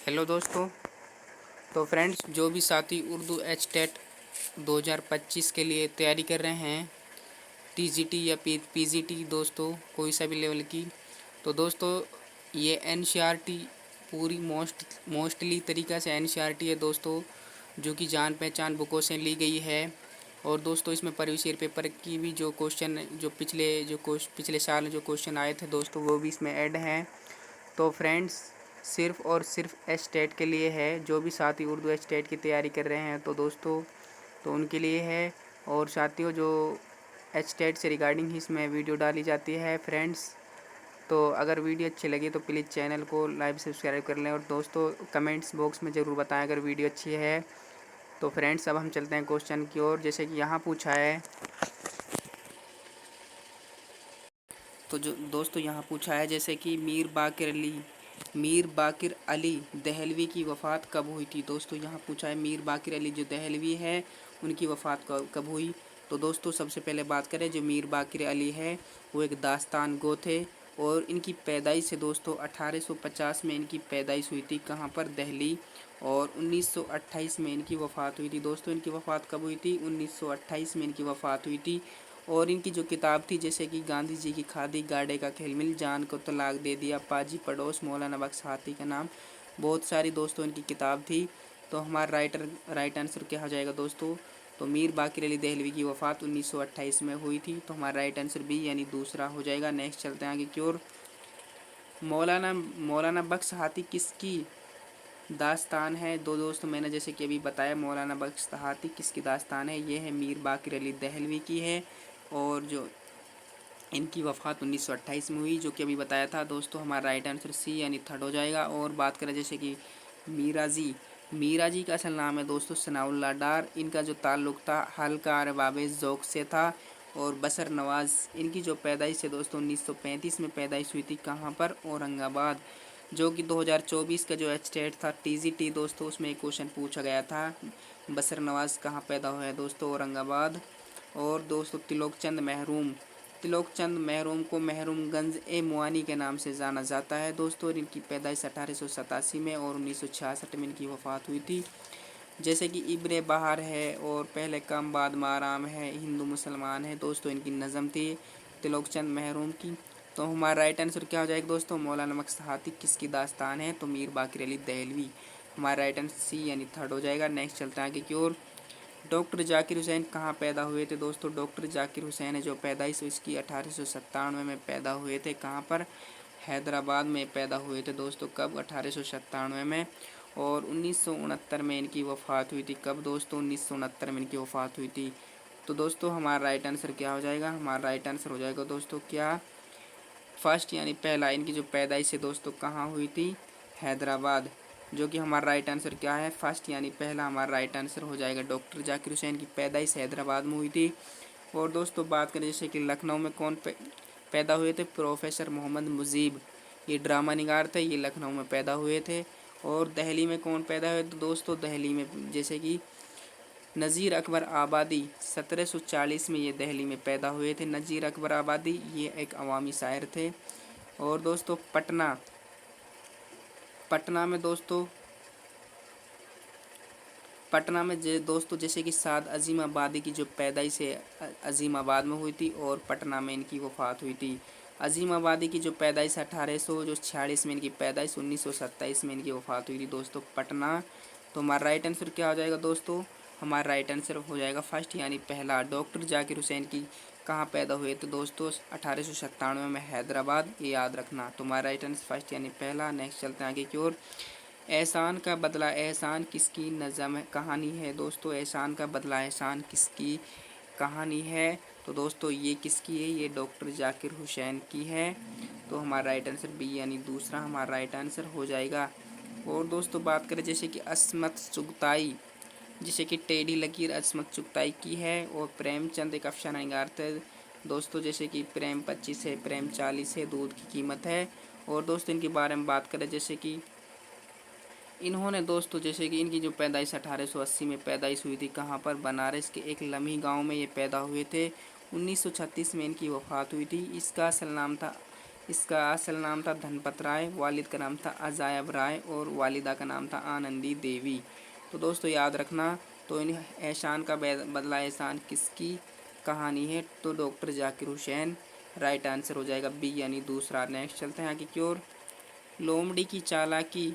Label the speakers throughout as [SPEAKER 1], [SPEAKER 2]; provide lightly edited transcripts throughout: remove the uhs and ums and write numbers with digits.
[SPEAKER 1] Hello दोस्तों। तो friends, जो भी साथी उर्दू एचटेट 2025 के लिए तैयारी कर रहे हैं, टीजीटी या पीजीटी, दोस्तों कोई सा भी लेवल की, तो दोस्तों ये एनसीईआरटी पूरी मोस्टली तरीक़ा से एनसीईआरटी है दोस्तों, जो कि जान पहचान बुकों से ली गई है। और दोस्तों इसमें प्रीवियस ईयर पेपर की भी जो क्वेश्चन जो पिछले साल जो क्वेश्चन आए थे दोस्तों, वो भी इसमें ऐड हैं। तो फ्रेंड्स, सिर्फ़ और सिर्फ एचटेट के लिए है। जो भी साथी उर्दू एचटेट की तैयारी कर रहे हैं तो दोस्तों तो उनके लिए है। और साथियों, जो एचटेट से रिगार्डिंग ही इसमें वीडियो डाली जाती है फ्रेंड्स। तो अगर वीडियो अच्छी लगी तो प्लीज़ चैनल को लाइक सब्सक्राइब कर लें। और दोस्तों कमेंट्स बॉक्स में ज़रूर बताएं अगर वीडियो अच्छी है। तो फ्रेंड्स, अब हम चलते हैं क्वेश्चन की ओर। जैसे कि यहाँ पूछा है, तो जो दोस्तों यहाँ पूछा है जैसे कि मीर बाकिर अली दहलवी की वफ़ात कब हुई थी। दोस्तों यहाँ पूछा है मीर बाकिर अली जो दहलवी है उनकी वफ़ात कब हुई। तो दोस्तों सबसे पहले बात करें, जो मीर बाकिर अली है वो एक दास्तान गो थे। और इनकी पैदाइश है दोस्तों 1850 में इनकी पैदाइश हुई थी। कहाँ पर? दिल्ली। और 1928 में इनकी वफ़ात हुई थी। दोस्तों इनकी वफ़ात कब हुई थी? 1928 में इनकी वफ़ात हुई थी। और इनकी जो किताब थी जैसे कि गांधी जी की खादी गाड़े का खेलमिल, जान को तलाक दे दिया, पाजी पड़ोस, मौलाना बख्श हाथी का नाम, बहुत सारी दोस्तों इनकी किताब थी। तो हमारा राइट आंसर क्या हो जाएगा दोस्तों? तो मीर बाकिर अली दहलवी की वफ़ात 1928 में हुई थी। तो हमारा राइट आंसर बी यानी दूसरा हो जाएगा। नेक्स्ट चलते हैं आगे की ओर। मौलाना बख्श हाथी किसकी दास्तान है? दोस्तों मैंने जैसे कि अभी बताया, मौलाना बख्श हाथी किसकी दास्तान है? ये है मीर बाकिर अली दहलवी की है। और जो इनकी वफ़ात 1928 में हुई, जो कि अभी बताया था दोस्तों। हमारा राइट आंसर सी यानी थर्ड हो जाएगा। और बात करें जैसे कि मीरा जी का असल नाम है दोस्तों सनाउल्लाह डार। इनका जो ताल्लुक़ था हल्का अरबाब ज़ौक़ से था। और बसर नवाज़, इनकी जो पैदाइश है दोस्तों 1935 में पैदाइश हुई थी। कहाँ पर? औरंगाबाद। जो कि 2024 का जो एचटेट था टीजीटी दोस्तों, उसमें एक क्वेश्चन पूछा गया था, बसर नवाज़ कहाँ पैदा हुआ है दोस्तों? औरंगाबाद। और दोस्तों तिलोकचंद महरूम को महरूमगंज ए मुआनी के नाम से जाना जाता है दोस्तों। और इनकी पैदाइश 1887 में और 1966 में इनकी वफ़ात हुई थी। जैसे कि इब्रे बहार है और पहले कम बाद माराम है, हिंदू मुसलमान है दोस्तों, इनकी नज़म थी तिलोकचंद महरूम की। तो हमारा राइट आंसर क्या हो जाएगा दोस्तों? मौलाना बख्श हाथी किसकी दास्तान है? तो मीर बाकिर अली दहलवी। हमारा राइट आंसर सी यानी थर्ड हो जाएगा। नेक्स्ट चलते हैं आगे की ओर। डॉक्टर जाकिर हुसैन कहाँ पैदा हुए थे दोस्तों? डॉक्टर जाकिर हुसैन है जो पैदाइश इसकी 1897 में पैदा हुए थे। कहाँ पर? हैदराबाद में पैदा हुए थे दोस्तों। कब? 1897 में। और 1969 में इनकी वफ़ात हुई थी। कब दोस्तों? 1969 में इनकी वफ़ात हुई थी। तो दोस्तों हमारा राइट आंसर क्या हो जाएगा? हमारा राइट आंसर हो जाएगा दोस्तों क्या? फर्स्ट यानी पहला। इनकी जो पैदाइश है दोस्तों कहाँ हुई थी? हैदराबाद। जो कि हमारा राइट आंसर क्या है? फर्स्ट यानी पहला हमारा राइट आंसर हो जाएगा। डॉक्टर जाकिर हुसैन की पैदाइश हैदराबाद में हुई थी। और दोस्तों बात करें जैसे कि लखनऊ में कौन पैदा हुए थे? प्रोफेसर मोहम्मद मुजीब, ये ड्रामा निगार थे, ये लखनऊ में पैदा हुए थे। और दिल्ली में कौन पैदा हुए? तो दोस्तों दिल्ली में जैसे कि नज़ीर अकबर आबादी 1740 में ये दिल्ली में पैदा हुए थे। नज़ीर अकबर आबादी ये एक अवामी शायर थे। और दोस्तों पटना में दोस्तों दोस्तों जैसे कि साद अजीमाबादी की जो पैदाइश है अजीमाबाद में हुई थी और पटना में इनकी वफ़ात हुई थी। अजीमाबादी की जो पैदाइश 1846 में इनकी पैदाइश, 1927 में इनकी वफ़ात हुई थी दोस्तों पटना। तो हमारा राइट आंसर क्या हो जाएगा दोस्तों? हमारा राइट आंसर हो जाएगा फर्स्ट यानी पहला। डॉक्टर जाकिर हुसैन की कहाँ पैदा हुए थे दोस्तों? 1897 में हैदराबाद, ये याद रखना। तो हमारा राइट आंसर फर्स्ट यानी पहला। नेक्स्ट चलते हैं आगे की ओर। एहसान का बदला एहसान किसकी नज़म कहानी है दोस्तों? एहसान का बदला एहसान किसकी कहानी है? तो दोस्तों ये किसकी है? ये डॉक्टर जाकिर हुसैन की है। तो हमारा राइट आंसर बी यानी दूसरा हमारा राइट आंसर हो जाएगा। और दोस्तों बात करें जैसे कि अस्मत चुगताई, जैसे कि टेढ़ी लकीर अस्मत चुगताई की है। और प्रेमचंद एक अफसाना निगार थे दोस्तों, जैसे कि प्रेम 25 है, प्रेम 40 है, दूध की कीमत है। और दोस्तों इनके बारे में बात करें जैसे कि इन्होंने दोस्तों जैसे कि इनकी जो पैदाइश 1880 में पैदाइश हुई थी। कहाँ पर? बनारस के एक लम्ही गांव में ये पैदा हुए थे। 1936 में इनकी वफ़ात हुई थी। इसका असल नाम था इसका असल नाम था धनपत राय, वालिद का नाम था अजायब राय और वालिदा का नाम था आनंदी देवी। तो दोस्तों याद रखना, तो इन एहसान का बदला एहसान किसकी कहानी है? तो doctor Zakir Hussain. Right answer हो जाएगा बी यानी दूसरा। नेक्स्ट चलते हैं आगे की ओर। लोमड़ी की चालाकी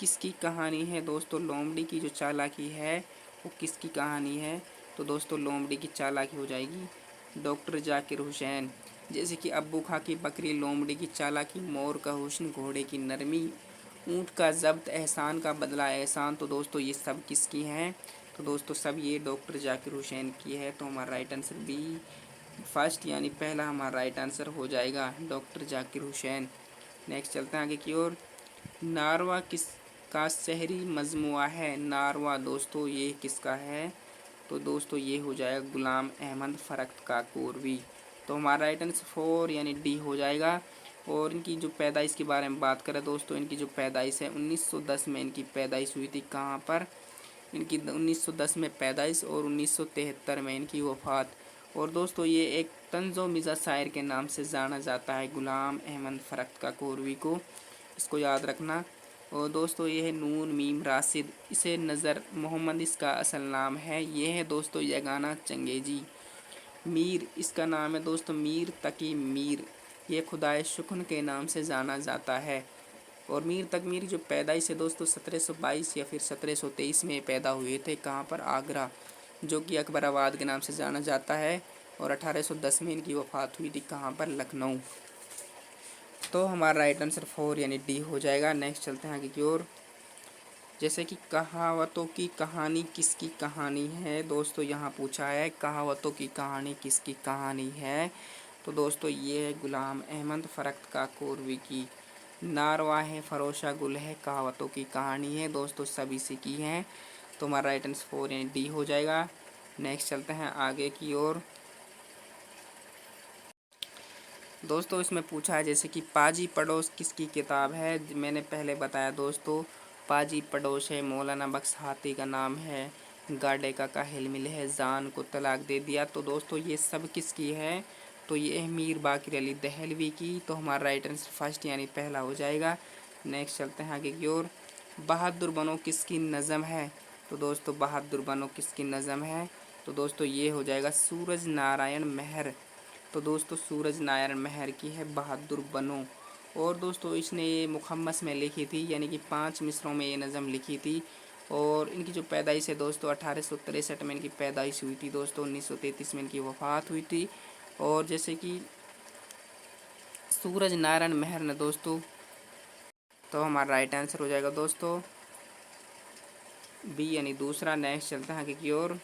[SPEAKER 1] किसकी कहानी है? दोस्तों लोमड़ी की जो चालाकी है वो किसकी कहानी है? तो दोस्तों लोमड़ी की चालाकी हो जाएगी डॉक्टर जाकिर हुसैन। जैसे कि अब्बू खा की बकरी, लोमड़ी की चालाकी, मोर का हुस्न, घोड़े की नरमी, ऊँट का ज़ब्त, एहसान का बदला एहसान। तो दोस्तों ये सब किसकी हैं? तो दोस्तों सब ये डॉक्टर जाकिर हुसैन की है। तो हमारा राइट आंसर बी फर्स्ट यानी पहला हमारा राइट आंसर हो जाएगा डॉक्टर जाकिर हुसैन। नेक्स्ट चलते हैं आगे की ओर। नारवा किसका शहरी मजमुआ है? नारवा दोस्तों ये किसका है? तो दोस्तों ये हो जाएगा गुलाम अहमद फ़रख्त का कोरवी। तो हमारा राइट आंसर 4 यानी डी हो जाएगा। और इनकी जो पैदाइश के बारे में बात करें दोस्तों, इनकी जो पैदाइश है 1910 में इनकी पैदाइश हुई थी। कहाँ पर? इनकी 1910 में पैदाइश और 1973 में इनकी वफ़ात। और दोस्तों ये एक तंज़ो मिज़ा शायर के नाम से जाना जाता है गुलाम अहमद फ़रख्त का कोरवी को, इसको याद रखना। और दोस्तों ये है नून मीम राशिद, इसे नज़र मोहम्मद इसका असल नाम है। ये है दोस्तों यगाना चंगेजी। मीर इसका नाम है दोस्तों मीर तकी मीर, ये खुदाए शुक्न के नाम से जाना जाता है। और मीर तक मीर जो पैदाइश है दोस्तों 1722 या फिर 1723 में पैदा हुए थे। कहाँ पर? आगरा, जो कि अकबराबाद के नाम से जाना जाता है। और 1810 में इनकी वफ़ात हुई थी। कहाँ पर? लखनऊ। तो हमारा राइट आंसर 4 यानी डी हो जाएगा। नेक्स्ट चलते हैं आगे की ओर। जैसे कि कहावतों की कहानी किसकी कहानी है? दोस्तों यहाँ पूछा है कहावतों की कहानी किसकी कहानी है? तो दोस्तों ये है गुलाम अहमद फ़रख्त का कोरवी की। नारवा है, फरोशा गुल है, कहावतों की कहानी है दोस्तों सभी से की है। तो हमारा राइट आंसर 4 यानी डी हो जाएगा। नेक्स्ट चलते हैं आगे की ओर। दोस्तों इसमें पूछा है जैसे कि पाजी पड़ोस किसकी किताब है? मैंने पहले बताया दोस्तों पाजी पड़ोस है मौलाना बख्श हाथी का नाम है। गाडे का हिलमिल है, जान को तलाक दे दिया। तो दोस्तों ये सब किसकी है? तो ये है मीर बाकिर अली दहलवी की। तो हमारा राइट आंसर फर्स्ट यानी पहला हो जाएगा। नेक्स्ट चलते हैं आगे की ओर। बहादुर बनो किसकी नज़म है? तो दोस्तों बहादुर बनो किसकी नज़म है? तो दोस्तों ये हो जाएगा सूरज नारायण मेहर। तो दोस्तों सूरज नारायण मेहर की है बहादुर बनो। और दोस्तों इसने ये मुखम्मस में लिखी थी, यानी कि 5 मिसरों में ये नज़म लिखी थी। और इनकी जो पैदाइश है दोस्तों 1863 में इनकी पैदाइश हुई थी दोस्तों, 1933 में इनकी वफ़ात हुई थी। और जैसे कि सूरज नारायण मेहर ने दोस्तों, तो हमारा राइट आंसर हो जाएगा दोस्तों बी यानी दूसरा। नेक्स्ट चलते हैं आगे की ओर।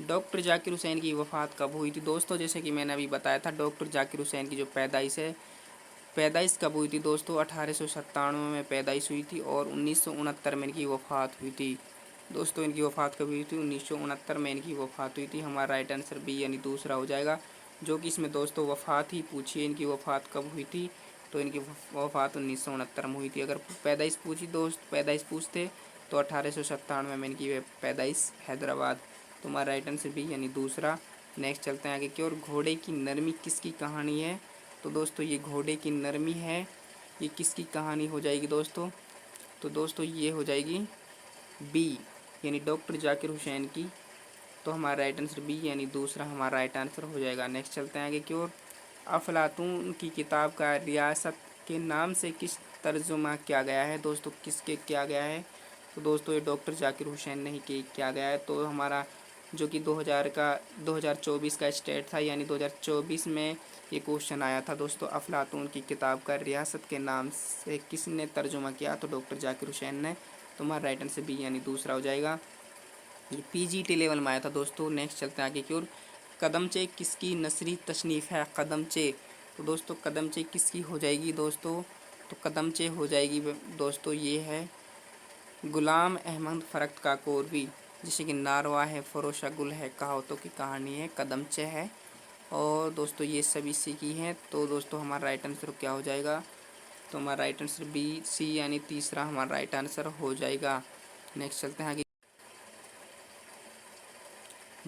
[SPEAKER 1] डॉक्टर जाकिर हुसैन की वफ़ात कब हुई थी? दोस्तों जैसे कि मैंने अभी बताया था डॉक्टर जाकिर हुसैन की जो पैदाइश है, पैदाइश कब हुई थी दोस्तों? 1897 में पैदाइश हुई थी और 1969 में इनकी वफ़ात हुई थी। दोस्तों इनकी वफ़ात कब हुई थी? 1969 में इनकी वफ़ात हुई थी। हमारा राइट आंसर बी यानी दूसरा हो जाएगा, जो कि इसमें दोस्तों वफ़ात ही पूछी है इनकी वफ़ात कब हुई थी। तो इनकी वफ़ात 1969 में हुई थी। अगर पैदाइश पूछी दोस्त पैदाइश पूछते तो 1897 में इनकी पैदाइश हैदराबाद। तो हमारा राइट आंसर बी यानी दूसरा। नेक्स्ट चलते हैं आगे की ओर। घोड़े की नरमी किसकी कहानी है? तो दोस्तों ये घोड़े की नरमी है, ये किसकी कहानी हो जाएगी दोस्तों? तो दोस्तों ये हो जाएगी बी यानी डॉक्टर जाकिर हुसैन की। तो हमारा राइट आंसर बी यानी दूसरा हमारा राइट आंसर हो जाएगा। नेक्स्ट चलते हैं आगे की ओर। अफलातून की किताब का रियासत के नाम से किस तर्जुमा किया गया है? दोस्तों किसके किया गया है? तो दोस्तों ये डॉक्टर जाकिर हुसैन ने ही किया गया है। तो हमारा जो कि 2024 का स्टेट था, यानी 2024 में ये क्वेश्चन आया था दोस्तों। अफलातून की किताब का रियासत के नाम से किसने तर्जुमा किया? तो डॉक्टर जाकिर हुसैन ने। तो हमारा राइट आंसर बी यानी दूसरा हो जाएगा। ये पीजीटी लेवल में आया था दोस्तों। नेक्स्ट चलते हैं आगे की ओर। कदमचे किसकी नसरी तशनीफ़ है? कदमचे, तो दोस्तों कदमचे किसकी हो जाएगी दोस्तों? तो कदमचे हो जाएगी दोस्तों ये है गुलाम अहमद फ़रख्त का कोरवी। जैसे कि नारवा है, फरोशा गुल है, कहावतों की कहानी है, कदमचे है। और दोस्तों ये सभी सी की हैं। तो दोस्तों हमारा राइट आंसर क्या हो जाएगा? तो हमारा राइट आंसर बी सी यानी तीसरा हमारा राइट आंसर हो जाएगा। नेक्स्ट चलते हैं आगे।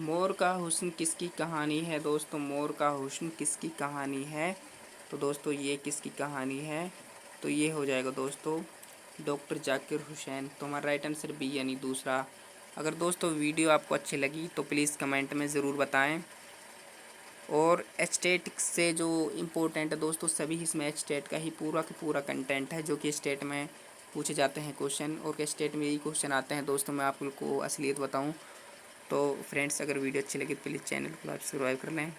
[SPEAKER 1] मोर का हुस्न किसकी कहानी है? दोस्तों मोर का हुस्न किसकी कहानी है? तो दोस्तों ये किसकी कहानी है, तो ये हो जाएगा दोस्तों डॉक्टर जाकिर हुसैन। तो हमारा राइट आंसर बी यानी दूसरा। अगर दोस्तों वीडियो आपको अच्छी लगी तो प्लीज़ कमेंट में ज़रूर बताएं। और स्टेटिक्स से जो इम्पोर्टेंट है दोस्तों, सभी इसमें स्टेट का ही पूरा कंटेंट है जो कि स्टेट में पूछे जाते हैं क्वेश्चन, और स्टेट में यही क्वेश्चन आते हैं दोस्तों। मैं आपको असलियत बताऊं तो फ्रेंड्स, अगर वीडियो अच्छी लगी तो प्लीज़ चैनल को सब्सक्राइब कर लें।